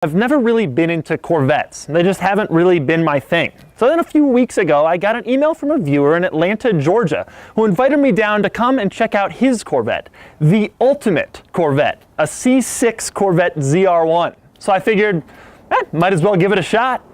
I've never really been into Corvettes. They just haven't really been my thing. So then a few weeks ago, I got an email from a viewer in Atlanta, Georgia, who invited me down to come and check out his Corvette, the ultimate Corvette, a C6 Corvette ZR1. So I figured, might as well give it a shot.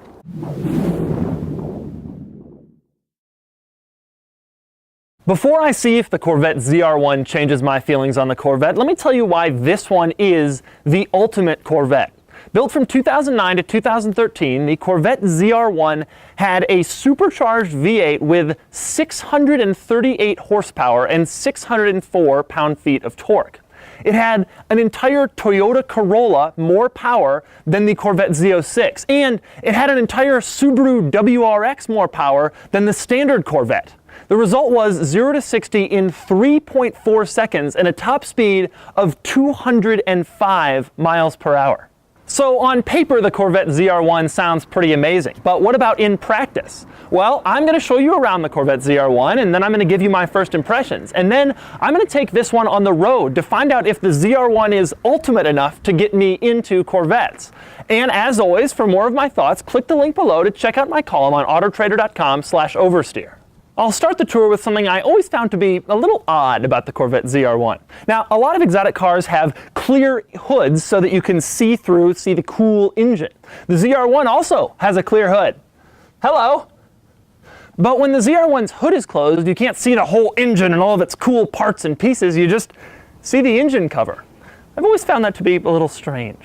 Before I see if the Corvette ZR1 changes my feelings on the Corvette, let me tell you why this one is the ultimate Corvette. Built from 2009 to 2013, the Corvette ZR1 had a supercharged V8 with 638 horsepower and 604 pound-feet of torque. It had an entire Toyota Corolla more power than the Corvette Z06, and it had an entire Subaru WRX more power than the standard Corvette. The result was 0 to 60 in 3.4 seconds and a top speed of 205 miles per hour. So on paper, the Corvette ZR1 sounds pretty amazing, but what about in practice? Well, I'm going to show you around the Corvette ZR1, and then I'm going to give you my first impressions. And then I'm going to take this one on the road to find out if the ZR1 is ultimate enough to get me into Corvettes. And as always, for more of my thoughts, click the link below to check out my column on autotrader.com/oversteer. I'll start the tour with something I always found to be a little odd about the Corvette ZR1. Now, a lot of exotic cars have clear hoods so that you can see the cool engine. The ZR1 also has a clear hood. Hello! But when the ZR1's hood is closed, you can't see the whole engine and all of its cool parts and pieces, you just see the engine cover. I've always found that to be a little strange.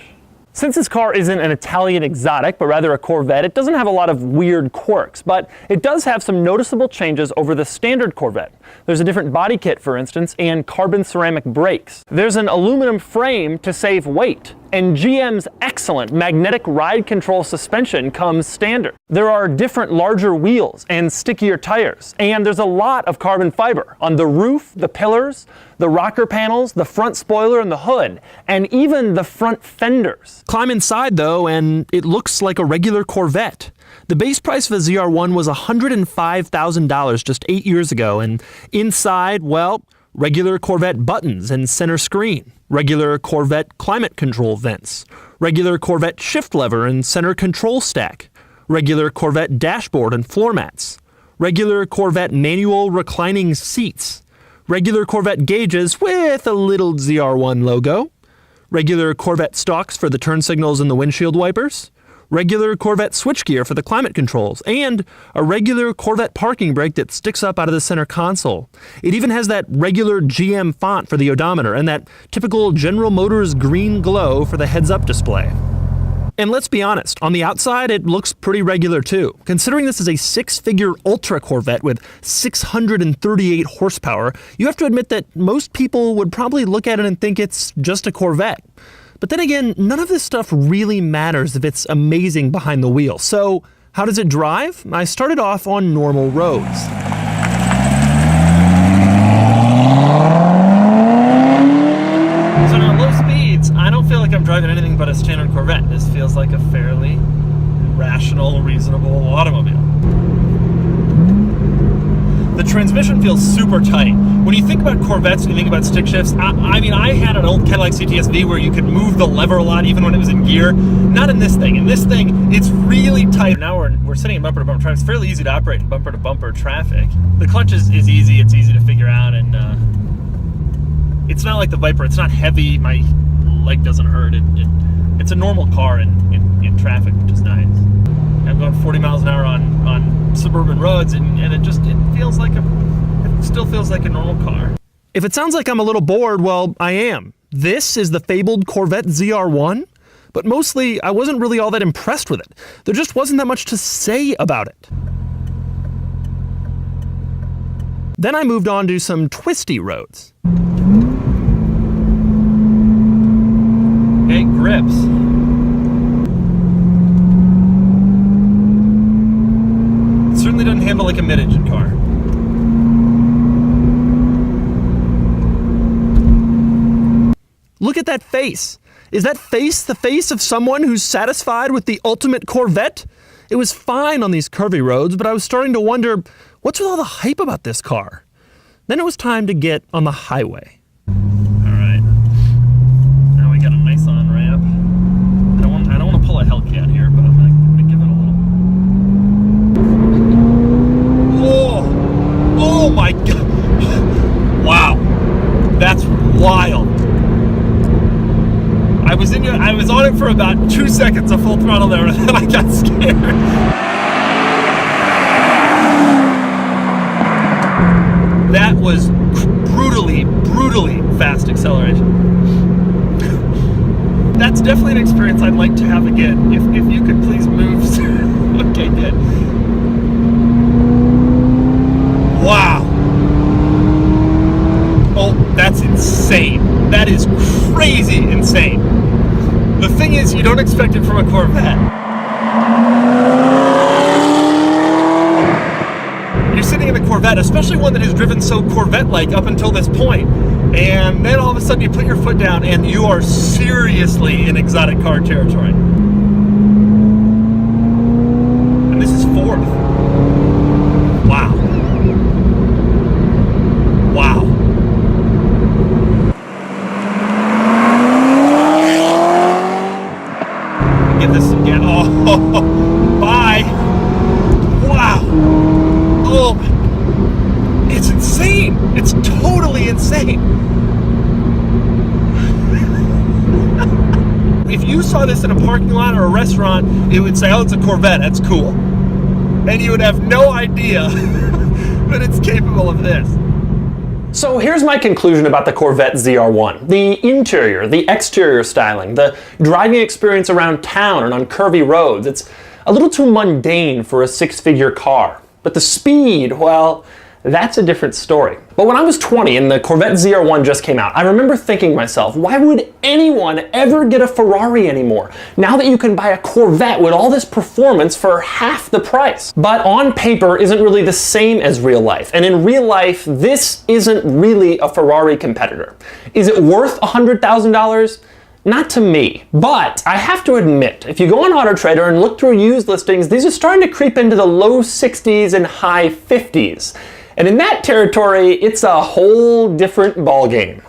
Since this car isn't an Italian exotic, but rather a Corvette, it doesn't have a lot of weird quirks, but it does have some noticeable changes over the standard Corvette. There's a different body kit, for instance, and carbon ceramic brakes. There's an aluminum frame to save weight, and GM's excellent magnetic ride control suspension comes standard. There are different larger wheels and stickier tires, and there's a lot of carbon fiber on the roof, the pillars, the rocker panels, the front spoiler and the hood, and even the front fenders. Climb inside though, and it looks like a regular Corvette. The base price of a ZR1 was $105,000 just 8 years ago, and inside, well, regular Corvette buttons and center screen, regular Corvette climate control vents, regular Corvette shift lever and center control stack, regular Corvette dashboard and floor mats, regular Corvette manual reclining seats, regular Corvette gauges with a little ZR1 logo, regular Corvette stalks for the turn signals and the windshield wipers, regular Corvette switchgear for the climate controls, and a regular Corvette parking brake that sticks up out of the center console. It even has that regular GM font for the odometer and that typical General Motors green glow for the heads-up display. And let's be honest, on the outside it looks pretty regular too. Considering this is a six-figure Ultra Corvette with 638 horsepower, you have to admit that most people would probably look at it and think it's just a Corvette. But then again, none of this stuff really matters if it's amazing behind the wheel. So how does it drive? I started off on normal roads. So at low speeds, I don't feel like I'm driving anything but a standard Corvette. This feels like a fairly rational, reasonable automobile. The transmission feels super tight. When you think about Corvettes and you think about stick shifts, I mean, I had an old Cadillac CTS-V where you could move the lever a lot even when it was in gear. Not in this thing. In this thing, it's really tight. Now we're sitting in bumper-to-bumper traffic. It's fairly easy to operate in bumper-to-bumper traffic. The clutch is easy. It's easy to figure out, and it's not like the Viper. It's not heavy. My leg doesn't hurt. It's a normal car in traffic, which is nice. I'm going 40 miles an hour on suburban roads, and it still feels like a normal car. If it sounds like I'm a little bored, well, I am. This is the fabled Corvette ZR1, but mostly I wasn't really all that impressed with it. There just wasn't that much to say about it. Then I moved on to some twisty roads. Okay, grips. Certainly doesn't handle like a mid-engine car. Look at that face. Is that face the face of someone who's satisfied with the ultimate Corvette? It was fine on these curvy roads, but I was starting to wonder, what's with all the hype about this car? Then it was time to get on the highway. All right. Now we got a nice on-ramp. I don't want to pull on it for about 2 seconds of full throttle there, and then I got scared. That was brutally fast acceleration. That's definitely an experience I'd like to have again. If you could please move. Okay, good. Wow. Oh, that's insane. That is crazy insane. The thing is, you don't expect it from a Corvette. You're sitting in a Corvette, especially one that has driven so Corvette-like up until this point, and then all of a sudden you put your foot down and you are seriously in exotic car territory. And this is fourth. Wow. Wow. Get this again. Oh, bye. Wow. Oh, it's insane. It's totally insane. If you saw this in a parking lot or a restaurant, it would say, oh, it's a Corvette, that's cool. And you would have no idea that it's capable of this. So here's my conclusion about the Corvette ZR1. The interior, the exterior styling, the driving experience around town and on curvy roads, it's a little too mundane for a six-figure car. But the speed, well, that's a different story. But when I was 20 and the Corvette ZR1 just came out, I remember thinking to myself, why would anyone ever get a Ferrari anymore? Now that you can buy a Corvette with all this performance for half the price. But on paper isn't really the same as real life. And in real life, this isn't really a Ferrari competitor. Is it worth $100,000? Not to me, but I have to admit, if you go on Auto Trader and look through used listings, these are starting to creep into the low 60s and high 50s. And in that territory, it's a whole different ballgame.